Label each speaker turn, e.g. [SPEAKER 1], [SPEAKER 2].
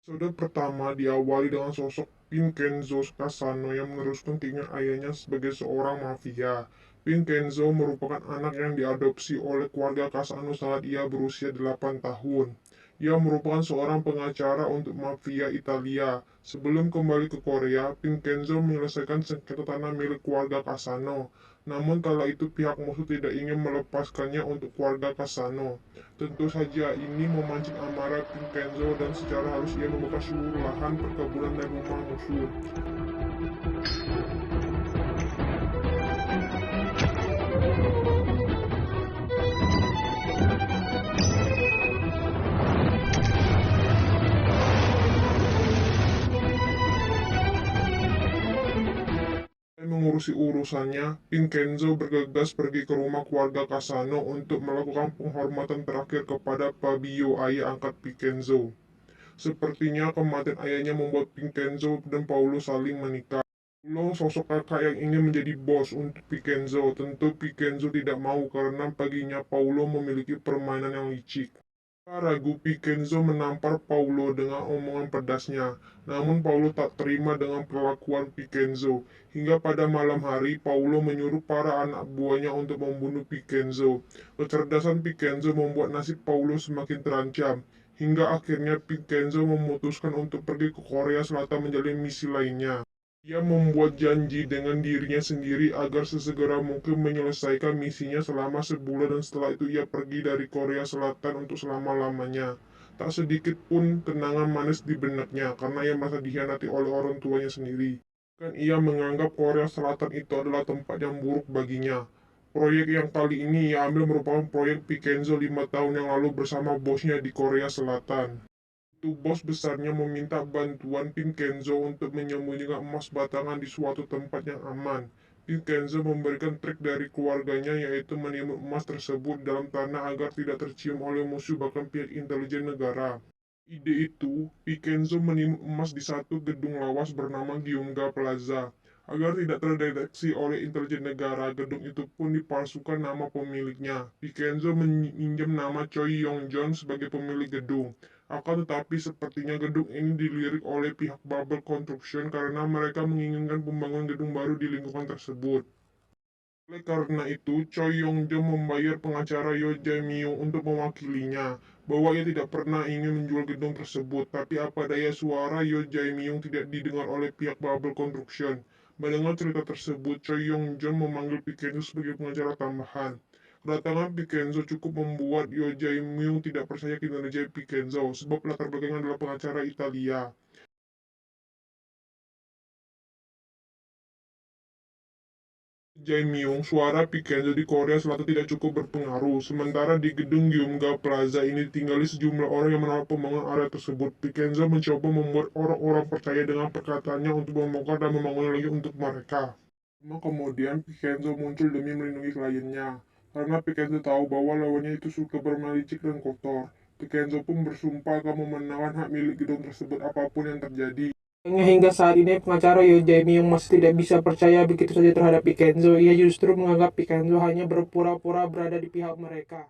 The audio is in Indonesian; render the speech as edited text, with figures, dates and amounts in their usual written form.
[SPEAKER 1] Episode pertama diawali dengan sosok Vincenzo Casano yang meneruskan keinginan ayahnya sebagai seorang mafia. Vincenzo merupakan anak yang diadopsi oleh keluarga Casano saat ia berusia 8 tahun. Ia merupakan seorang pengacara untuk mafia Italia. Sebelum kembali ke Korea, Vincenzo menyelesaikan sengketa tanah milik keluarga Casano. Namun kala itu pihak musuh tidak ingin melepaskannya untuk keluarga Casano. Tentu saja ini memancing amarah Vincenzo dan secara halus ia membakar seluruh lahan perkebunan dan rumah musuh. Selain mengurusi urusannya, Vincenzo bergegas pergi ke rumah keluarga Casano untuk melakukan penghormatan terakhir kepada Fabio, ayah angkat Vincenzo. Sepertinya kematian ayahnya membuat Vincenzo dan Paulo saling menikah. Paulo sosok kakak yang ingin menjadi bos untuk Vincenzo. Tentu Vincenzo tidak mau karena baginya Paulo memiliki permainan yang licik. Tanpa ragu, Vincenzo menampar Paulo dengan omongan pedasnya. Namun Paulo tak terima dengan perlakuan Vincenzo. Hingga pada malam hari, Paulo menyuruh para anak buahnya untuk membunuh Vincenzo. Kecerdasan Vincenzo membuat nasib Paulo semakin terancam. Hingga akhirnya Vincenzo memutuskan untuk pergi ke Korea Selatan menjalin misi lainnya. Ia membuat janji dengan dirinya sendiri agar sesegera mungkin menyelesaikan misinya selama sebulan dan setelah itu ia pergi dari Korea Selatan untuk selama-lamanya. Tak sedikit pun kenangan manis di benaknya karena ia merasa dikhianati oleh orang tuanya sendiri. Kan ia menganggap Korea Selatan itu adalah tempat yang buruk baginya. Proyek yang kali ini ia ambil merupakan proyek Vincenzo 5 tahun yang lalu bersama bosnya di Korea Selatan. Itu bos besarnya meminta bantuan Vincenzo untuk menyembunyikan emas batangan di suatu tempat yang aman. Vincenzo memberikan trik dari keluarganya yaitu menimbun emas tersebut dalam tanah agar tidak tercium oleh musuh bahkan pihak intelijen negara. Ide itu, Vincenzo menimbun emas di satu gedung lawas bernama Gyumga Plaza. Agar tidak terdeteksi oleh intelijen negara, gedung itu pun dipalsukan nama pemiliknya. Vincenzo meminjam nama Choi Yong-jon sebagai pemilik gedung. Akan tetapi sepertinya gedung ini dilirik oleh pihak Bubble Construction karena mereka menginginkan pembangunan gedung baru di lingkungan tersebut. Oleh karena itu, Choi Yong-jong membayar pengacara Yo Jae-myung untuk mewakilinya, bahwa ia tidak pernah ingin menjual gedung tersebut, tapi apa daya suara Yo Jae-myung tidak didengar oleh pihak Bubble Construction. Mendengar cerita tersebut, Choi Yong-jong memanggil Vincenzo sebagai pengacara tambahan. Kedatangan Vincenzo cukup membuat Yo Jae-myung tidak percaya kinerja Vincenzo, sebab latar belakangnya adalah pengacara Italia. Jae-myung, suara Vincenzo di Korea Selatan tidak cukup berpengaruh. Sementara di gedung Gyumga Plaza ini tinggali sejumlah orang yang menolak pembangunan area tersebut. Vincenzo mencoba membuat orang-orang percaya dengan perkataannya untuk membongkar dan membangun lagi untuk mereka. Cuma kemudian Vincenzo muncul demi melindungi kliennya. Karena Vincenzo tahu bahwa lawannya itu suka bermain licik dan kotor. Vincenzo pun bersumpah akan memenangkan hak milik gedung tersebut apapun yang terjadi. Hingga saat ini pengacara Yo Jae-myung masih tidak bisa percaya begitu saja terhadap Vincenzo. Ia justru menganggap Vincenzo hanya berpura-pura berada di pihak mereka.